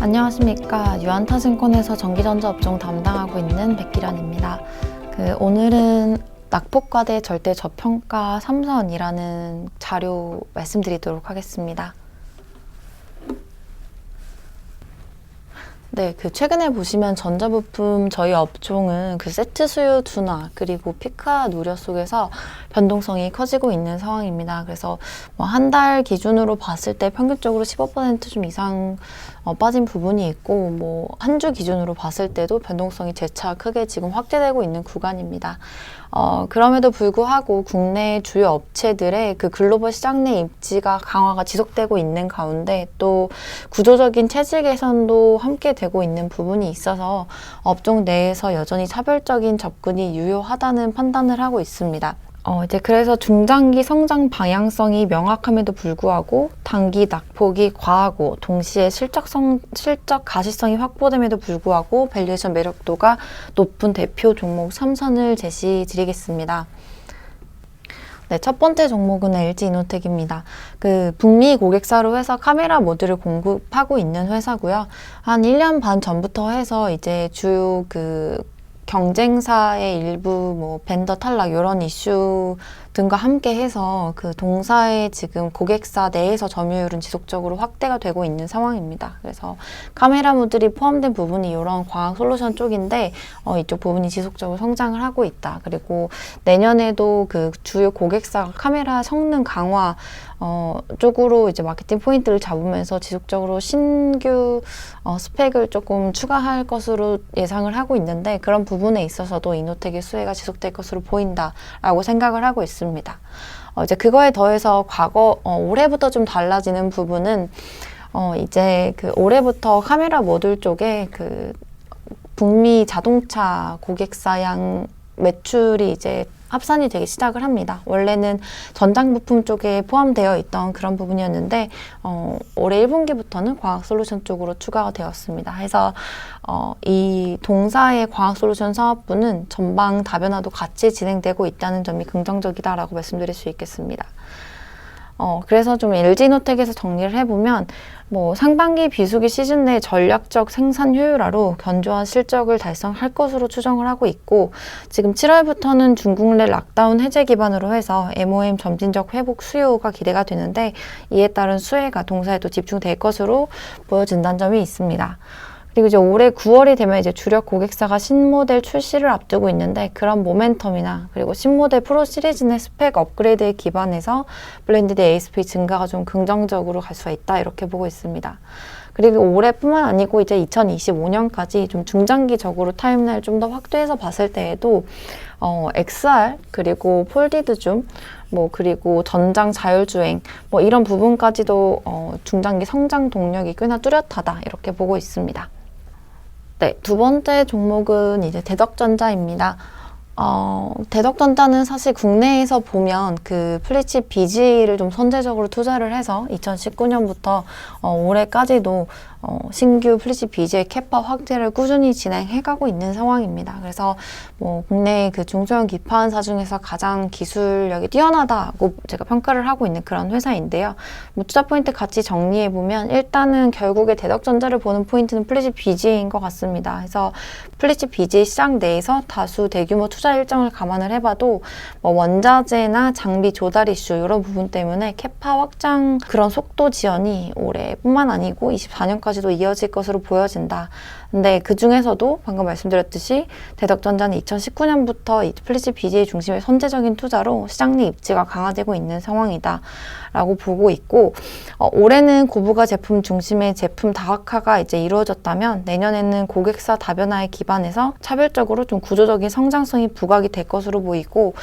안녕하십니까. 유한타증권에서 전기전자 업종 담당하고 있는 백기련입니다. 오늘은 낙폭과대 절대 저평가 3선이라는 자료 말씀드리도록 하겠습니다. 네, 최근에 보시면 전자부품 저희 업종은 세트 수요 둔화 그리고 피크와 누려 속에서 변동성이 커지고 있는 상황입니다. 그래서 한 달 기준으로 봤을 때 평균적으로 15% 좀 이상 빠진 부분이 있고 한 주 기준으로 봤을 때도 변동성이 재차 크게 지금 확대되고 있는 구간입니다. 그럼에도 불구하고 국내 주요 업체들의 글로벌 시장 내 입지가 강화가 지속되고 있는 가운데 또 구조적인 체질 개선도 함께 되고 있는 부분이 있어서 업종 내에서 여전히 차별적인 접근이 유효하다는 판단을 하고 있습니다. 그래서 중장기 성장 방향성이 명확함에도 불구하고 단기 낙폭이 과하고 동시에 실적 가시성이 확보됨에도 불구하고 밸류에이션 매력도가 높은 대표 종목 3선을 제시드리겠습니다. 네, 첫 번째 종목은 LG이노텍입니다. 북미 고객사로 해서 카메라 모듈을 공급하고 있는 회사고요. 한 1년 반 전부터 해서 이제 주요 경쟁사의 일부 벤더 탈락 이런 이슈 등과 함께 해서 동사의 지금 고객사 내에서 점유율은 지속적으로 확대가 되고 있는 상황입니다. 그래서 카메라 모듈이 포함된 부분이 이런 광학 솔루션 쪽인데 이쪽 부분이 지속적으로 성장을 하고 있다. 그리고 내년에도 주요 고객사 카메라 성능 강화 쪽으로 이제 마케팅 포인트를 잡으면서 지속적으로 신규 스펙을 조금 추가할 것으로 예상을 하고 있는데 그런 부분에 있어서도 이노텍의 수혜가 지속될 것으로 보인다라고 생각을 하고 있습니다. 이제 그거에 더해서 올해부터 좀 달라지는 부분은 이제 올해부터 카메라 모듈 쪽에 북미 자동차 고객사양 매출이 이제 합산이 되기 시작을 합니다. 원래는 전장 부품 쪽에 포함되어 있던 그런 부분이었는데 올해 1분기부터는 광학 솔루션 쪽으로 추가가 되었습니다. 해서 이 동사의 광학 솔루션 사업부는 전방 다변화도 같이 진행되고 있다는 점이 긍정적이다라고 말씀드릴 수 있겠습니다. 그래서 좀 LG이노텍에서 정리를 해보면 상반기 비수기 시즌 내 전략적 생산 효율화로 견조한 실적을 달성할 것으로 추정을 하고 있고 지금 7월부터는 중국 내 락다운 해제 기반으로 해서 MOM 점진적 회복 수요가 기대가 되는데 이에 따른 수혜가 동사에도 집중될 것으로 보여진다는 점이 있습니다. 그리고 이제 올해 9월이 되면 이제 주력 고객사가 신모델 출시를 앞두고 있는데 그런 모멘텀이나 그리고 신모델 프로 시리즈 내 스펙 업그레이드에 기반해서 블렌디드 ASP 증가가 좀 긍정적으로 갈 수가 있다 이렇게 보고 있습니다. 그리고 올해뿐만 아니고 이제 2025년까지 좀 중장기적으로 타임라인을 좀 더 확대해서 봤을 때에도 XR 그리고 폴디드 줌 그리고 전장 자율주행 이런 부분까지도 중장기 성장 동력이 꽤나 뚜렷하다 이렇게 보고 있습니다. 네, 두 번째 종목은 이제 대덕전자입니다. 대덕전자는 사실 국내에서 보면 플래치 BG를 좀 선제적으로 투자를 해서 2019년부터 올해까지도 신규 플래치 BG의 캐파 확대를 꾸준히 진행해가고 있는 상황입니다. 그래서 국내 중소형 기판사 중에서 가장 기술력이 뛰어나다고 제가 평가를 하고 있는 그런 회사인데요. 투자 포인트 같이 정리해보면 일단은 결국에 대덕전자를 보는 포인트는 플래치 BG인 것 같습니다. 그래서 플래치 BG 시장 내에서 다수 대규모 투자 일정을 감안을 해봐도 원자재나 장비 조달 이슈 이런 부분 때문에 캐파 확장 그런 속도 지연이 올해뿐만 아니고 24년까지도 이어질 것으로 보여진다. 근데 그 중에서도 방금 말씀드렸듯이 대덕전자는 2019년부터 이 플래치 BGA 중심의 선제적인 투자로 시장 내 입지가 강화되고 있는 상황이다 라고 보고 있고 올해는 고부가 제품 중심의 제품 다각화가 이제 이루어졌다면 내년에는 고객사 다변화에 기반해서 차별적으로 좀 구조적인 성장성이 부각이 될 것으로 보이고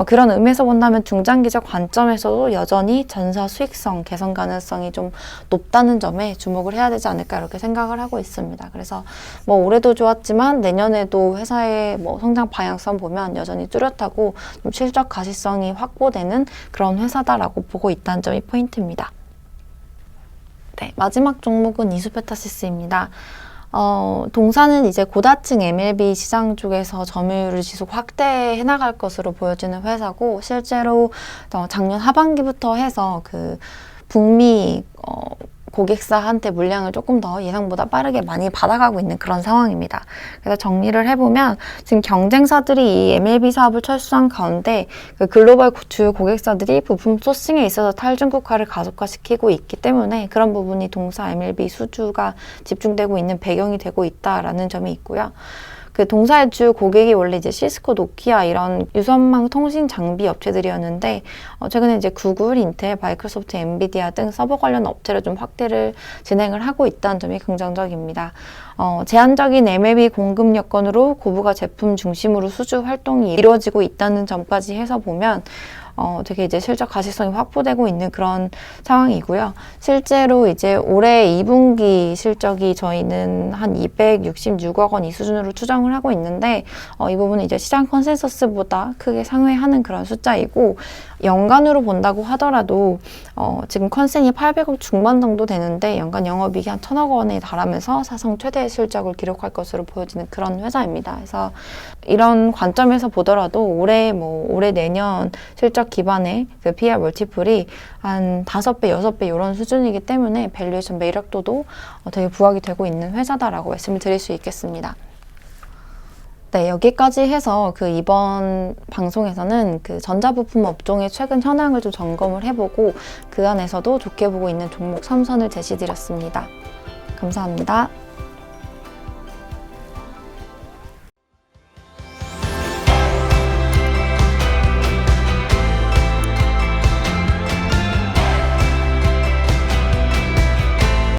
그런 의미에서 본다면 중장기적 관점에서도 여전히 전사 수익성 개선 가능성이 좀 높다는 점에 주목을 해야 되지 않을까 이렇게 생각을 하고 있습니다. 그래서 올해도 좋았지만 내년에도 회사의 성장 방향성 보면 여전히 뚜렷하고 좀 실적 가시성이 확보되는 그런 회사다라고 보고 있다는 점이 포인트입니다. 네, 마지막 종목은 이수페타시스입니다. 동사는 이제 고다층 MLB 시장 쪽에서 점유율을 지속 확대해 나갈 것으로 보여지는 회사고 실제로 작년 하반기부터 해서 북미 고객사한테 물량을 조금 더 예상보다 빠르게 많이 받아가고 있는 그런 상황입니다. 그래서 정리를 해보면 지금 경쟁사들이 이 MLB 사업을 철수한 가운데 그 글로벌 주요 고객사들이 부품 소싱에 있어서 탈중국화를 가속화시키고 있기 때문에 그런 부분이 동사 MLB 수주가 집중되고 있는 배경이 되고 있다라는 점이 있고요. 그 동사의 주 고객이 원래 이제 시스코, 노키아 이런 유선망 통신 장비 업체들이었는데 최근에 이제 구글, 인텔, 마이크로소프트, 엔비디아 등 서버 관련 업체를 좀 확대를 진행을 하고 있다는 점이 긍정적입니다. 제한적인 MLB 공급 여건으로 고부가 제품 중심으로 수주 활동이 이루어지고 있다는 점까지 해서 보면 되게 이제 실적 가시성이 확보되고 있는 그런 상황이고요. 실제로 이제 올해 2분기 실적이 저희는 한 266억 원 이 수준으로 추정을 하고 있는데 이 부분은 이제 시장 컨센서스보다 크게 상회하는 그런 숫자이고 연간으로 본다고 하더라도 지금 컨센이 800억 중반 정도 되는데 연간 영업이익이 한 1,000억 원에 달하면서 사상 최대 실적을 기록할 것으로 보여지는 그런 회사입니다. 그래서 이런 관점에서 보더라도 올해 내년 실적 기반의 그 PR 멀티플이 한 5배, 6배 이런 수준이기 때문에 밸류에이션 매력도도 되게 부각이 되고 있는 회사다라고 말씀을 드릴 수 있겠습니다. 네, 여기까지 해서 그 이번 방송에서는 그 전자부품 업종의 최근 현황을 좀 점검을 해보고 그 안에서도 좋게 보고 있는 종목 3선을 제시드렸습니다. 감사합니다.